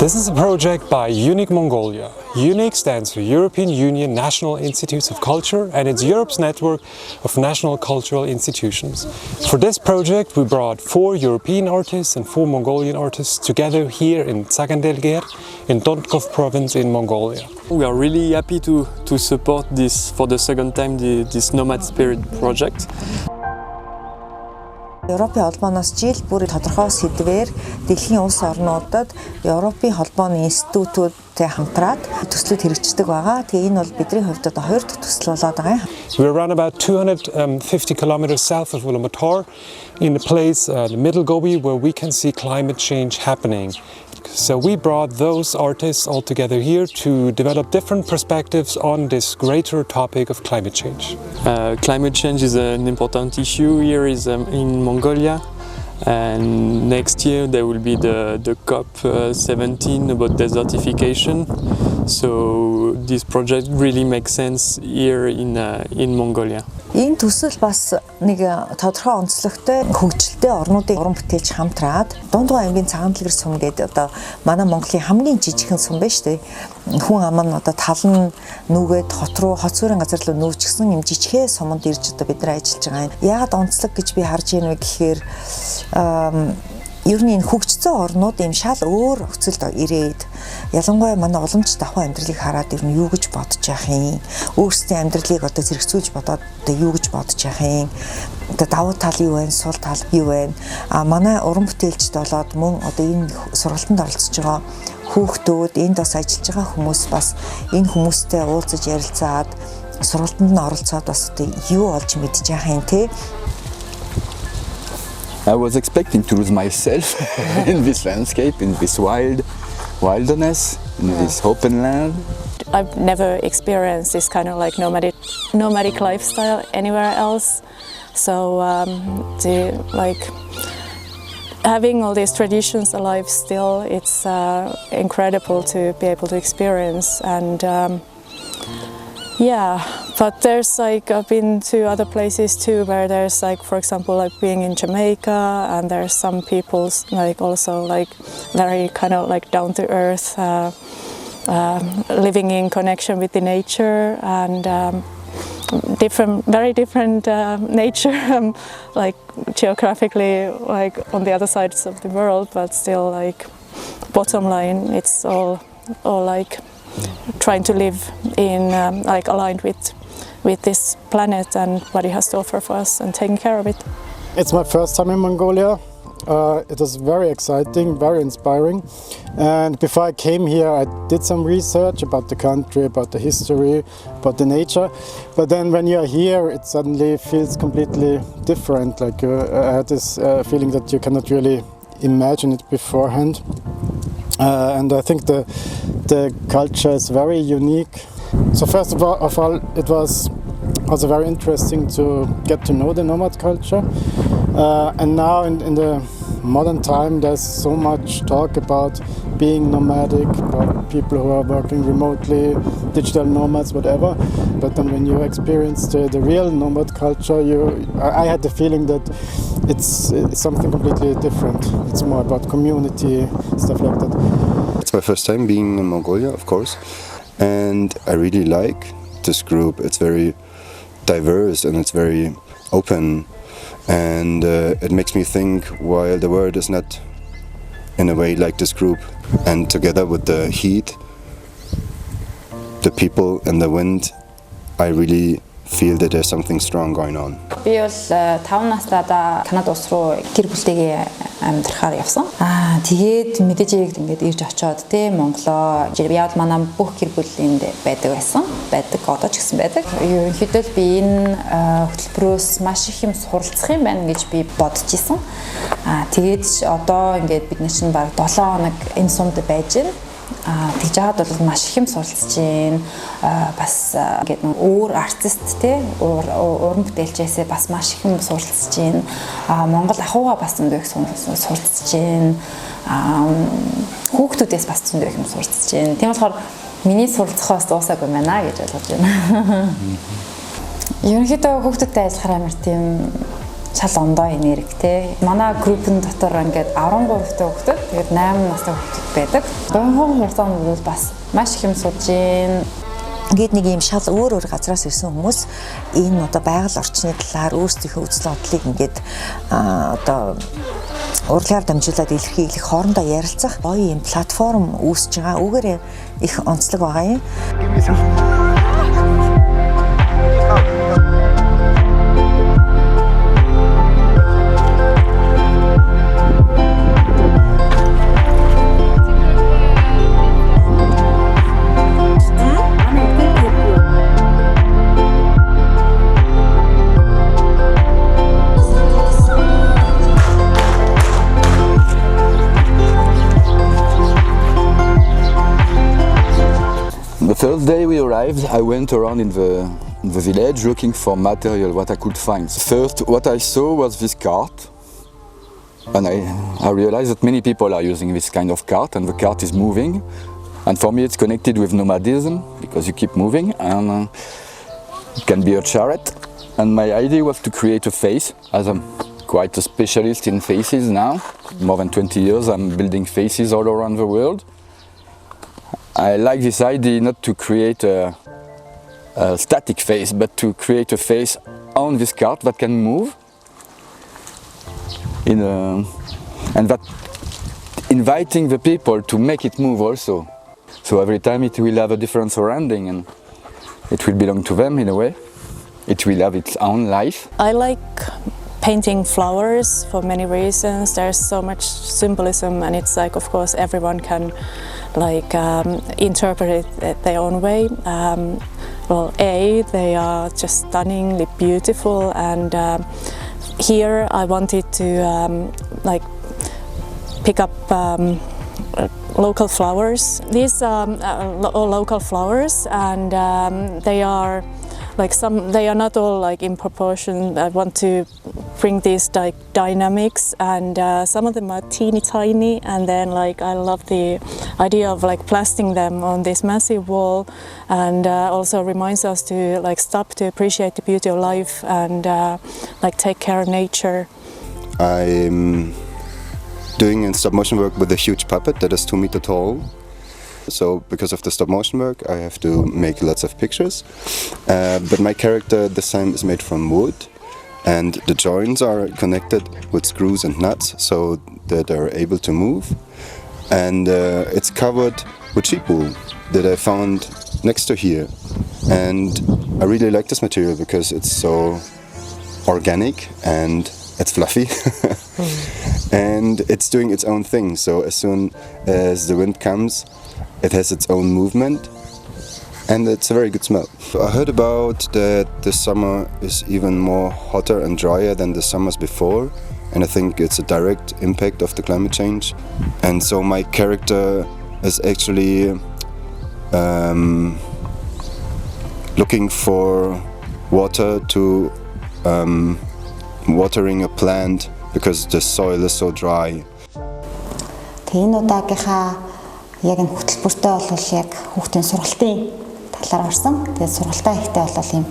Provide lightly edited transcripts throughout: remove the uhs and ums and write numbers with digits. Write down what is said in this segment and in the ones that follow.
This is a project by UNIC Mongolia. UNIC stands for European Union National Institutes of Culture, and it's Europe's network of national cultural institutions. For this project, we brought 4 European artists and 4 Mongolian artists together here in Tsagandelger in Dontkov province in Mongolia. We are really happy to support this for the second time, this Nomad Spirit project. Европын холбооноос жил бүр тодорхой сэдвээр дэлхийн улс орнуудад Европын холбооны институтуудтай хамтраад төслүүд хэрэгждэг байгаа. Тэгээ энэ бол бидний хувьд одоо 2 дахь төсөл болоод байгаа юм. We're around about 250 kilometers south of Ulaanbaatar in a place, the Middle Gobi, where we can see climate change happening. So we brought those artists all together here to develop different perspectives on this greater topic of climate change. Climate change is an important issue here in Mongolia, and next year there will be the COP17 about desertification. So this project really makes sense here in Mongolia. Энэ төсөл бас нэг тодорхой онцлогтой хөгжилтэй орнуудын уран бүтээлч хамтраад Дундгой аймгийн Цагаандлгэр сум гэдэг одоо манай Монголын хамгийн жижигхэн сум байна шүү дээ. Хүн ам нь одоо талан нүгээд хот руу хот суурин газар руу нүүчихсэн юм жижигхэн суманд ирж одоо бид нар ажиллаж байгаа юм. Яагаад онцлог гэж би харж байна вэ гэхээр ер нь энэ хөгжсөн орнууд юм шал өөр нөхцөлд ирээд ялангуяа манай уламж давхар амьдралыг хараад ер нь юу гэж бодож явах юм. Өөрсдийн амьдралыг одоо зэрэгцүүлж бодоод одоо юу гэж бодож явах юм. Одоо давуу тал юу вэ, сул тал юу вэ? Манай уран бүтээлчд болоод мөн одоо энэ сургалтанд оролцож байгаа хүүхдүүд, энд бас ажиллаж байгаа хүмүүс бас энэ хүмүүстэй уулзаж ярилцаад сургалтанд нь оролцоод бас одоо юу олж мэдж явах юм те. I was expecting to lose myself in this landscape, in this wilderness, in this open land. I've never experienced this kind of like nomadic lifestyle anywhere else. So having all these traditions alive still, it's incredible to be able to experience. And yeah, but there's like I've been to other places too where there's like, for example, like being in Jamaica, and there's some people like also like very kind of like down to earth, living in connection with the nature, and very different nature, like geographically like on the other sides of the world, but still like bottom line, it's all like trying to live in like aligned with this planet and what it has to offer for us, and taking care of it. It's my first time in Mongolia. It was very exciting, very inspiring. And before I came here, I did some research about the country, about the history, about the nature. But then when you're here, it suddenly feels completely different. Like I had this feeling that you cannot really imagine it beforehand. And I think the culture is very unique. So first of all, it was also very interesting to get to know the nomad culture. And now in the modern time, there's so much talk about being nomadic, about people who are working remotely, digital nomads, whatever. But then when you experience the real nomad culture, I had the feeling that it's something completely different. It's more about community, stuff like that. It's my first time being in Mongolia, of course, and I really like this group. It's very diverse and it's very open, and it makes me think while the world is not in a way like this group, and together with the heat, the people and the wind, I really feel that there's something strong going on. Би бол 5 настайдаа Канада улс руу гэр бүлтэйгээ амьдрахаар явсан. Тэгээд мэдээж яг ингээд ирж очиод те Монголоо яавал манай бүх гэр бүл энд байдаг байсан. Одоо ч гэсэн байдаг. Ерөнхийдөө би энэ хөтөлбөрөөс маш их юм суралцах юм байна гэж би бодож исэн. Тэгээд одоо ингээд бид нар чинь баг 7 хоног энэ сумд байж байна. Тэгж яагаад бол маш их юм суралцж байна. Бас ингээд өөр артист те уран бүтээлчээсээ бас маш их юм суралцж байна. Монгол ахуйгаа бас зөндөө их суралцж байна. Хүүхдүүдээс бас зөндөө их юм суралцж байна. Тийм болохоор миний суралцахаас дуусаагүй байна гэж ойлгож байна. Ерөнхийдөө хүүхдүүдтэй ажиллахаар амар тийм шал ондоо энерги те. Манай группын дотор ингээд 13 та хүүхдүүд Тэгээд 8 настай хүүхэд байдаг. Богино хугацаанд бол бас маш их юм сууж гин. Ингээд нэг юм шал өөр газраас ирсэн хүмүүс энэ одоо байгаль орчны талаар өөрсдийнхөө үзэл бодлыг ингээд одоо урлагаар дамжуулаад илэрхийлэх, хоорондоо ярилцах гоё юм платформ үүсэж байгаа. Үүгээр их онцлог байгаа юм. The first day we arrived, I went around in the village looking for material, what I could find. First, what I saw was this cart, and I realized that many people are using this kind of cart, and the cart is moving. And for me, it's connected with nomadism because you keep moving, and it can be a chariot. And my idea was to create a face, as I'm quite a specialist in faces now. More than 20 years, I'm building faces all around the world. I like this idea not to create a static face, but to create a face on this cart that can move, and that inviting the people to make it move also. So every time it will have a different surrounding and it will belong to them in a way. It will have its own life. I like painting flowers for many reasons. There's so much symbolism, and it's like, of course, everyone can interpret it their own way. Well, they are just stunningly beautiful, and here I wanted to pick up local flowers. These are local flowers, and they are they are not all in proportion. I want to bring these dynamics, and some of them are teeny tiny, and then I love the idea of plastering them on this massive wall, and also reminds us to stop to appreciate the beauty of life and take care of nature. I'm doing stop motion work with a huge puppet that is 2 meters tall. So because of the stop motion work, I have to make lots of pictures. But my character this time is made from wood, and the joints are connected with screws and nuts so that they're able to move. And it's covered with sheep wool that I found next to here. And I really like this material because it's so organic and it's fluffy. And it's doing its own thing. So as soon as the wind comes, it has its own movement, and it's a very good smell. I heard about that this summer is even more hotter and drier than the summers before, and I think it's a direct impact of the climate change. And so my character is actually looking for water to watering a plant because the soil is so dry. Яг энэ хөтөлбөртэй бол яг хүүхдийн сургалтын талаар орсон. Тэгээд сургалтаа ихтэй бол ийм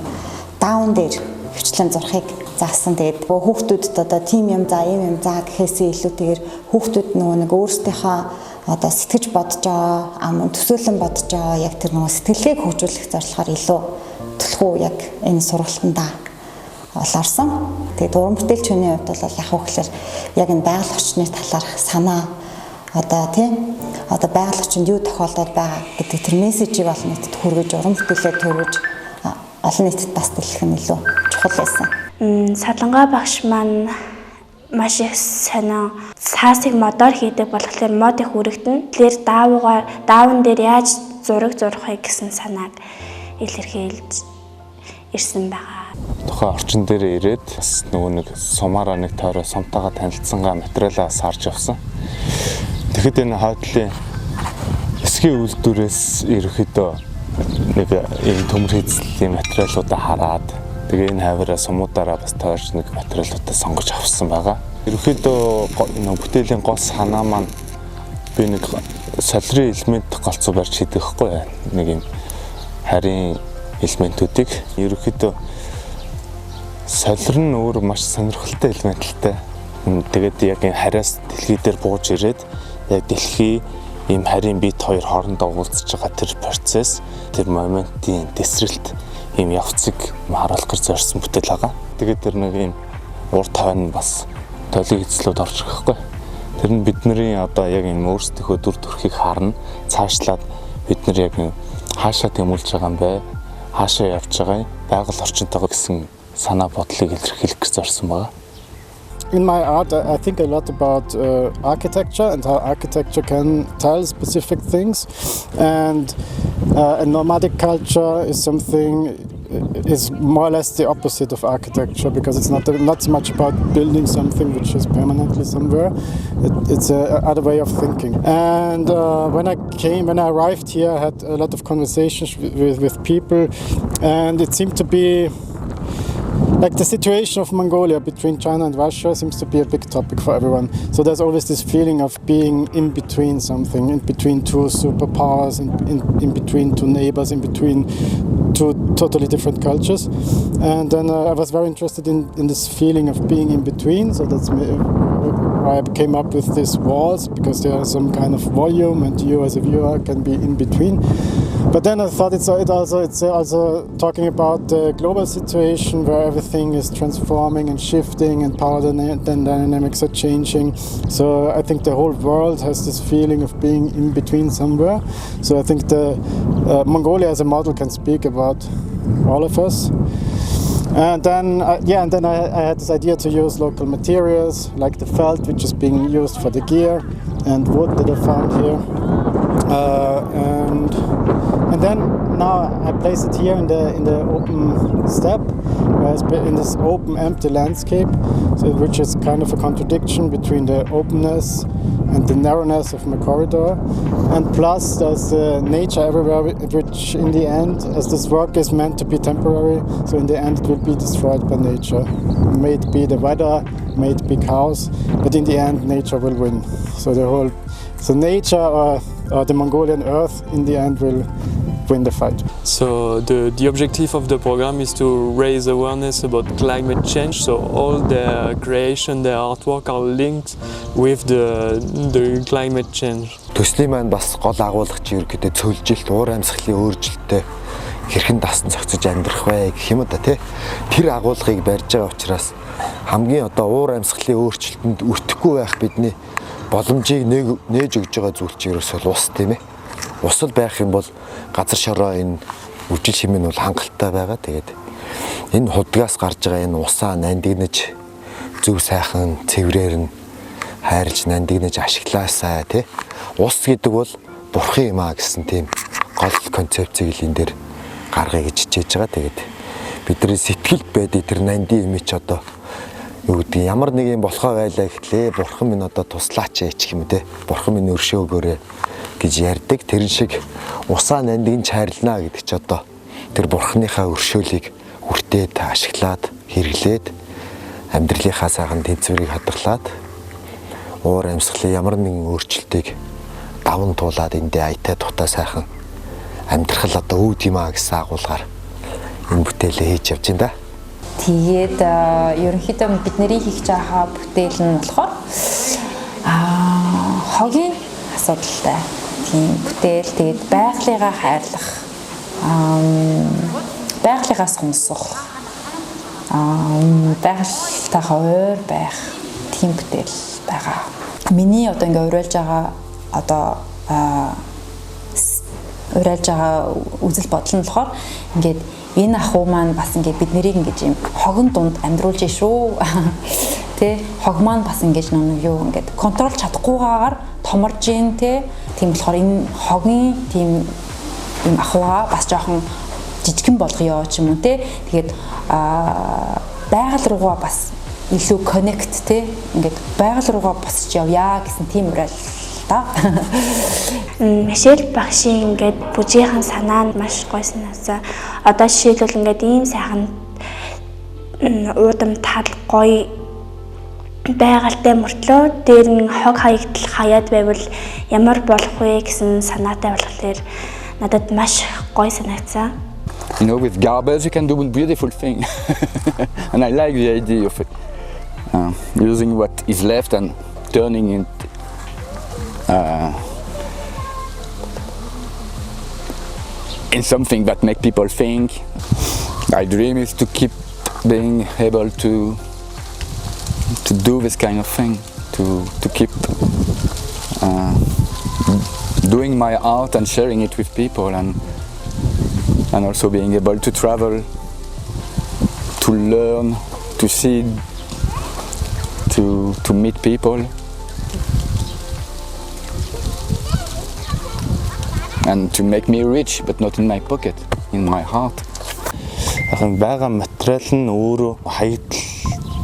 даун дээр хвчлэн зурхыг заасан. Тэгээд хүүхдүүдэд одоо тим юм за, ийм юм за гэхээсээ илүүтэйгээр хүүхдүүд нөгөө нэг өөрсдийнхөө одоо сэтгэж бодож байгаа, төсөөлөн бодож байгаа яг тэр нөгөө сэтгэлгээг хөгжүүлэх зорилгоор илүү төлхөө яг энэ сургалтандаа олорсон. Тэгээд уран бүтээлчний хувьд бол яг хөөхлөр яг энэ байгаль орчны талаарх санаа одоо байгаль орчинд юу тохиолдоод байгаа гэдэг тэр мессежийг олон нийтэд хүргэж, уран бүтээлээ төрүүлж олон нийтэд бас дэлгэх нь илүү чухал байсан. Салангаа багш маань маш их сонио цаасыг модоор хийдэг болохоор мод их үргэлтэн. Тэгэхээр даавн дээр яаж зураг зурхыг гэсэн санааг илэрхийлж ирсэн байгаа. Тухайн орчин дээр ирээд бас нөгөө нэг сумаараа нэг тойроо сумтайгаа танилцсангаа материалаа сарж авсан. Тэгэхэд энэ хойдлын эсгийн үйлдвэрээс ерөөхдөө нэг энэ төмөр хийцлийн материалуудаа хараад тэгээ энэ хавраа сумуудаараа бас тойрч нэг материалуудаа сонгож авсан байгаа. Ерөөхдөө нэг бүтээлийн гол санаа маань би нэг солирын элемент голцоо барьж хийдэхгүй нэг юм харийн элементүүдийг ерөөхдөө солир нь өөр маш сонирхолтой элементтэй. Тэгээд яг энэ хараас дэлхий дээр бууж ирээд яг дэлхий ийм харийн бит хоёр хоорондоо уулзж байгаа тэр процесс, тэр моментийн тесрэлт ийм явцыг харуулах гэж зорьсон бүтээл байгаа. Тэгээд тэр нэг ийм урт хойно бас толиг эзлүүд орж байгаа хгүй. Тэр нь бидний одоо яг ийм өөрсдийнхөө дүр төрхийг харна, цаашлаад бид нар яг хаашаа тэмүүлж байгаа юм бэ? Хаашаа явж байгаа юм? Байгаль орчинтойгоо гэсэн санаа бодлыг илэрхийлэх гэж зорьсон байгаа. In my art, I think a lot about architecture and how architecture can tell specific things. And a nomadic culture is more or less the opposite of architecture, because it's not so much about building something which is permanently somewhere. It's another way of thinking. And when I arrived here, I had a lot of conversations with people, and it seemed to be like the situation of Mongolia between China and Russia seems to be a big topic for everyone. So there's always this feeling of being in between something, in between two superpowers, in between two neighbors, in between two totally different cultures. And then I was very interested in this feeling of being in between. So that's why I came up with these walls, because there is some kind of volume and you as a viewer can be in between. But then I thought it's also talking about the global situation where everything is transforming and shifting and power dynamics are changing. So I think the whole world has this feeling of being in between somewhere. So I think the Mongolia as a model can speak about all of us. And then I had this idea to use local materials like the felt, which is being used for the gear, and wood that I found here. And then now I place it here in the open steppe, in this open empty landscape, which is kind of a contradiction between the openness and the narrowness of my corridor. And plus there's nature everywhere, which in the end, as this work is meant to be temporary, so in the end it will be destroyed by nature. May it be the weather, may it be cows, but in the end nature will win. So nature or the Mongolian earth in the end will win the fight. So the objective of the program is to raise awareness about climate change. So all the creation, the artwork are linked with the climate change. Төслийн маань бас гол агуулгач ерөөдөө цөлжилт, уур амьсгалын өөрчлөлттэй хэрхэн дасан зохицож амьдрах вэ гэх юм да тий. Тэр агуулгыг барьж байгаа учраас хамгийн одоо уур амьсгалын өөрчлөлтөнд өртөхгүй байх бидний боломжийг нээж өгж байгаа зүйл чинь ерөөсөө ус тийм ээ. Усал байх юм бол газар шороо энэ үжил шимэн бол хангалттай байгаа. Тэгээд энэ худгаас гарч байгаа энэ усаа нандинаж зөв сайхан цэврээр нь хайрлж нандинаж ашиглаасаа тий. Ус гэдэг бол бурхан юм а гэсэн тийм гол концепцийг л энэ дээр гаргая гэж хичээж байгаа. Тэгээд бидний сэтгэлд байдаг тэр нанди юм чи одоо юу гэдэг ямар нэг юм болохоо байлаа гэхлээ бурхан минь одоо туслаач гэх юм те. Бурхан минь өршөөгөөрэй гэж ярьдаг. Тэрэн шиг усаа нандин чайрлнаа гэдэг чи одоо тэр бурханыхаа өршөөлийг хүртээд ашиглаад хэрэглээд амьдралынхаа сайхан тэнцвэрийг хадгалаад уур амьсгалын ямар нэгэн өөрчлөлтийг даван туулаад эндээ аятай тухтай сайхан амьдрах л одоо үүд юм а гэсэн агуулгаар энэ бүтээлээ хийж явж байна да. Тэгээд ерөнхийдөө бидний хийж байгаа бүтээл нь болохоор хогийн асуудалтай тийм бүтээл. Тэгээд байгалыгаа хайрлах, байгалыгаа сонсох, байгальтайгаа ойр байх тийм бүтээл байгаа. Миний одоо ингээ уриалж байгаа үзэл бодол нь болохоор ингээд энэ ахуй маань бас ингээд бид нарыг ингэж юм хогон дунд амьдруулж шүү. Тэ хог маань бас ингэж нэг юу ингээд контрол чадахгүйгээр томорж ийн тэ. Тийм болохоор энэ хогийн тийм юм ахуйгаа бас жоохон жижигэн болгоё ч юм уу тэ. Тэгээд байгаль руугаа бас илүү коннект тэ. Ингээд байгаль руугаа босч явъя гэсэн тийм уриал та. Мишель багшийн ингээд бүжийнхэн санаа нь маш гоё санаасаа. Одоо жишээлбэл ингээд ийм сайхан уудам тал гоё байгальтай мөртлөө дээр нь хог хаягдл хаяад байвал ямар болох вэ гэсэн санаатай болохоор надад маш гоё санагцсан. You know, with garbage you can do a beautiful thing. And I like the idea of it. Using what is left and turning it in something that make people think. My dream is to keep being able to do this kind of thing, to keep doing my art and sharing it with people, and also being able to travel, to learn, to see, to meet people, and to make me rich, but not in my pocket, in my heart. Ахын байгаа материал нь өөрөө хаягдл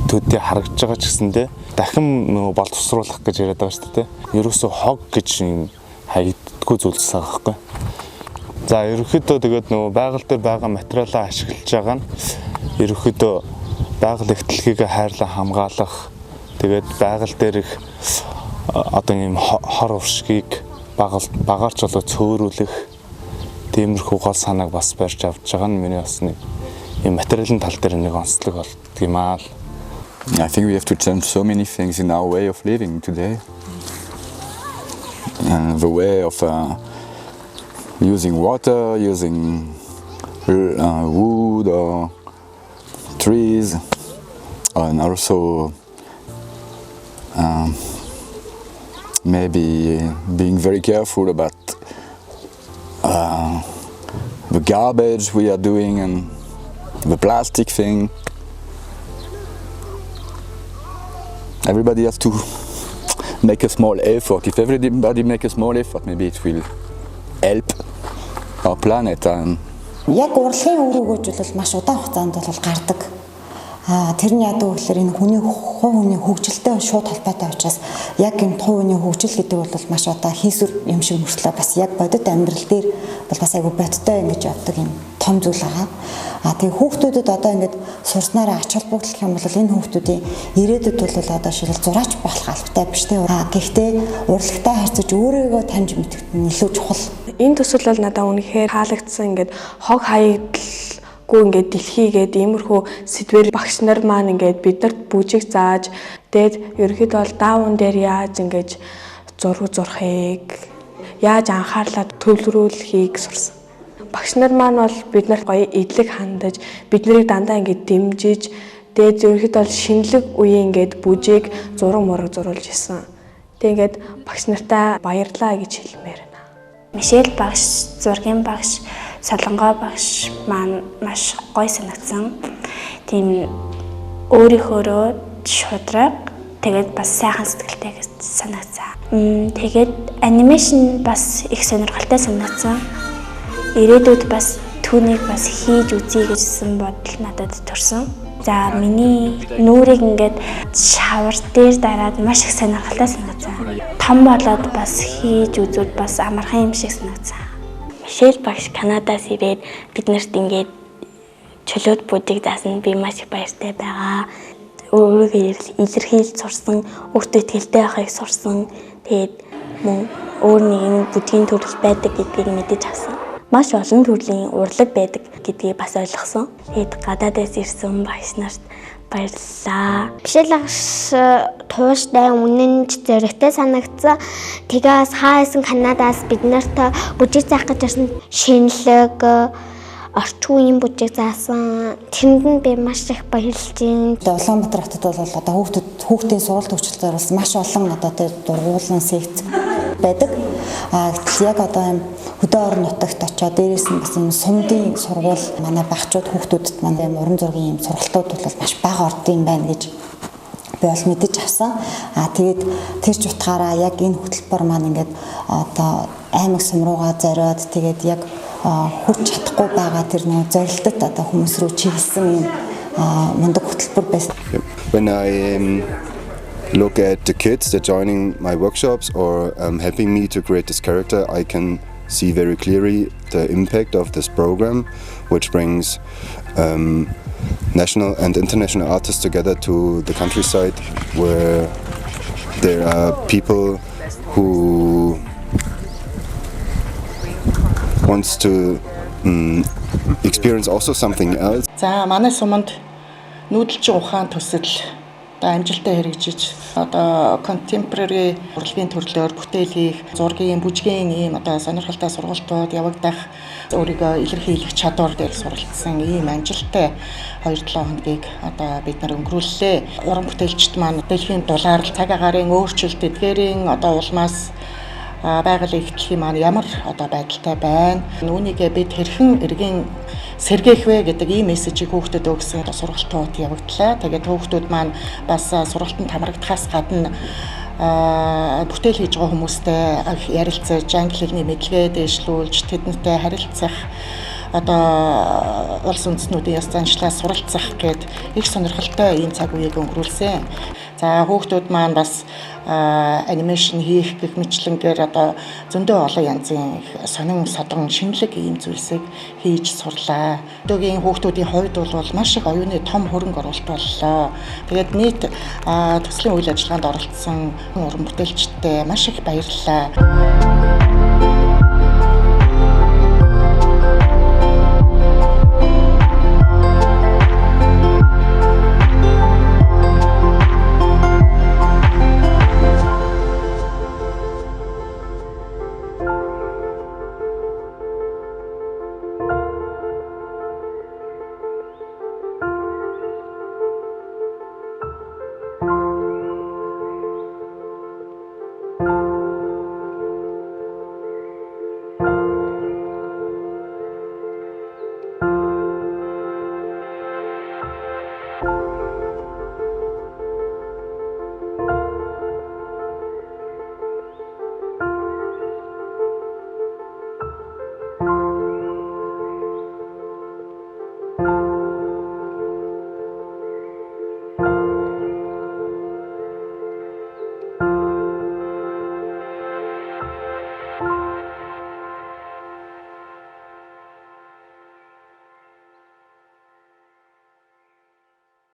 төдий харагдж байгаа ч гэсэндээ дахин нөгөө боловсруулах гэж яриад байгаа шүү дээ. Ерөөсөө хог гэж юм хаягддаггүй зүйлс байгаа байхгүй. За ерөнхийдөө тэгээд нөгөө байгаль дээр байгаа материалаа ашиглаж байгаа нь ерөнхийдөө байгаль ихтлэгийг хайрлан хамгаалах, тэгээд байгаль дээр их одоо юм хор уршгийг багаарч болоо цөөрүүлэх тиймэрхүү гол санааг бас барьж авч байгаа нь миний бас нэг юм материалын тал дээр нэг онцлог болдго юм аа. I think we have to change so many things in our way of living today. The way of using water, using wood or trees, and also maybe being very careful about the garbage we are doing and the plastic thing. Everybody has to make a small effort. If everybody make a small effort, maybe it will help our planet. Яг урлагийн үр өгөөжлөл маш удаан хугацаанд бол гардаг. Тэрний яадаг гэхээр энэ хүний хувь хүний хөгжилтэй шууд холбоотой учраас яг энэ хувь хүний хөгжил гэдэг бол маш одоо хийсвэр юм шиг мөртлөө бас яг бодит амьдрал дээр бол бас айгүй бодиттой ингэж явдаг юм том зүйл байгаа. Тэгээ хүүхдүүдэд одоо ингэж сурснараа ач холбогдол юм бол энэ хүүхдүүдийн ирээдүйд бол одоо шилэл зураач болох албатай биш үү? Гэхдээ урлагтай харьцаж өөрийгөө таньж мэдэх нь илүү чухал. Энэ төсөл бол надад үнэхээр таалагдсан. Ингээд хог хаягдалгүй ингээд дэлхийгээд иймэрхүү сэдвэр багш нар маань ингээд биднэрт бүжиг зааж тэгээд ерөөхдөө бол даавн дээр яаж ингээд зураг зурхыг, яаж анхаарлаа төвлөрүүлэхийг сурсан. Багш нар маань бол биднэрт гоё эдлэг хандаж, биднийг дандаа ингээд дэмжиж, тэгээд ерөөхдөө бол шинэлэг үеийн ингээд бүжиг зураг мураг зурулж исэн. Тэгээд багш нартай баярлаа гэж хэлмээр. Мишель багш, зургийн багш, солонгой багш маань маш гоё санагдсан. Тийм өөрийнхөө шудраг тэгээд бас сайхан сэтгэлтэй гэж санагдсан. Тэгээд анимашн бас их сонирхолтой санагдсан. Ирээдүйд бас түүнийг бас хийж үзье гэжсэн бодол надад төрсөн. За миний нүрийг ингээд шавар дээр дараад маш их сонирхолтой санагдсан. Том болоод бас хийж үзвэл бас амархан юм шиг санагдсан. Мишель багш Канадаас ирээд биднэрт ингээд чөлөөт бүжиг заасан би маш их баяртай байгаа. Өөрийгөө илэрхийлж сурсан, өөртөө итгэлтэй байхыг сурсан. Тэгээд мөн өөр нэгэн бүжгийн төрөл байдаг гэдгийг мэдэж авсан. Маш олон төрлийн урлаг байдаг гэдгийг бас ойлгосон. Тэгээд гадаадаас ирсэн багш нарт баярлалаа. Мишель багш тууштай үнэнч зэрэгтэй санагдсан. Тэгээс хаасан Канадаас бид нарт бүжиг заах гэж ирсэн шинэлэг орчин үеийн бүжиг заасан. Тэнд нь би маш их баярлж байна. Улаанбаатар хотод бол одоо хүүхдийн сургалт төвчлөлтөөр бас маш олон одоо тэр дургуулсан секц байдаг. Яг одоо юм хөдөө орон нутагт очоод дээрээс нь бас юм сумдын сургууль манай багчууд хүүхдүүдэд манай уран зургийн юм сургалтууд бол маш бага ордын байна гэж би бол мэдэж авсан. Тэгээд тэр ч утгаараа яг энэ хөтөлбөр маань ингээд одоо аймаг сумруугаа зориод тэгээд яг хүрч чадахгүй байгаа тэр нэг зорилтод одоо хүмүүс рүү чиглэсэн юм мундаг хөтөлбөр байсан. When I look at the kids that joining my workshops or helping me to create this character, I can see very clearly the impact of this program, which brings national and international artists together to the countryside, where there are people who wants to experience also something else. За манай суманд нүүдэлчин ухаан төсөл одоо амжилттай хэрэгжиж одоо contemporary урлагийн төрлөөр бүтээл хийх, зургийн, бүжгийн ийм одоо сонирхолтой сургалтууд явагдах, өөрийгөө илэрхийлэх чадвар дээр суралцсан ийм амжилттай 2-7 хоногийг одоо бид нар өнгөрүүллээ. Уран бүтээлчд маань дэлхийн дулаар цаг агаарын өөрчлөлт эдгээрийн одоо улмаас байгалийн ихтлийн маань ямар одоо байдалтай байна. Үүнийгээ бид хэрхэн эргэн сэргээх вэ гэдэг ийм мессежийг хүүхдэд өгсөн сургалтууд явагдлаа. Тэгээд хүүхдүүд маань бас сургалтанд хамрагдахаас гадна бүтээл хийж байгаа хүмүүстэй ярилцаж, англи хэлний мэдлэгээ дэвшлүүлж, тэдэнтэй харилцах, одоо улс үндэстнүүдийн ёс заншлаас суралцах гээд их сонирхолтой ийм цаг үеийг өнгөрүүлсэн. За хүүхдүүд маань бас анимашн хийх гэх мэтлэнгээр одоо зөндөө олон янзын сонин содон шинэлэг ийм зүйлсийг хийж сурлаа. Одоогийн хүүхдүүдийн хувьд бол маш их оюуны том хөрөнгө оруулалт боллоо. Тэгээд нийт төслийн үйл ажиллагаанд оролцсон уран бүтээлчдтэй маш их баярлалаа.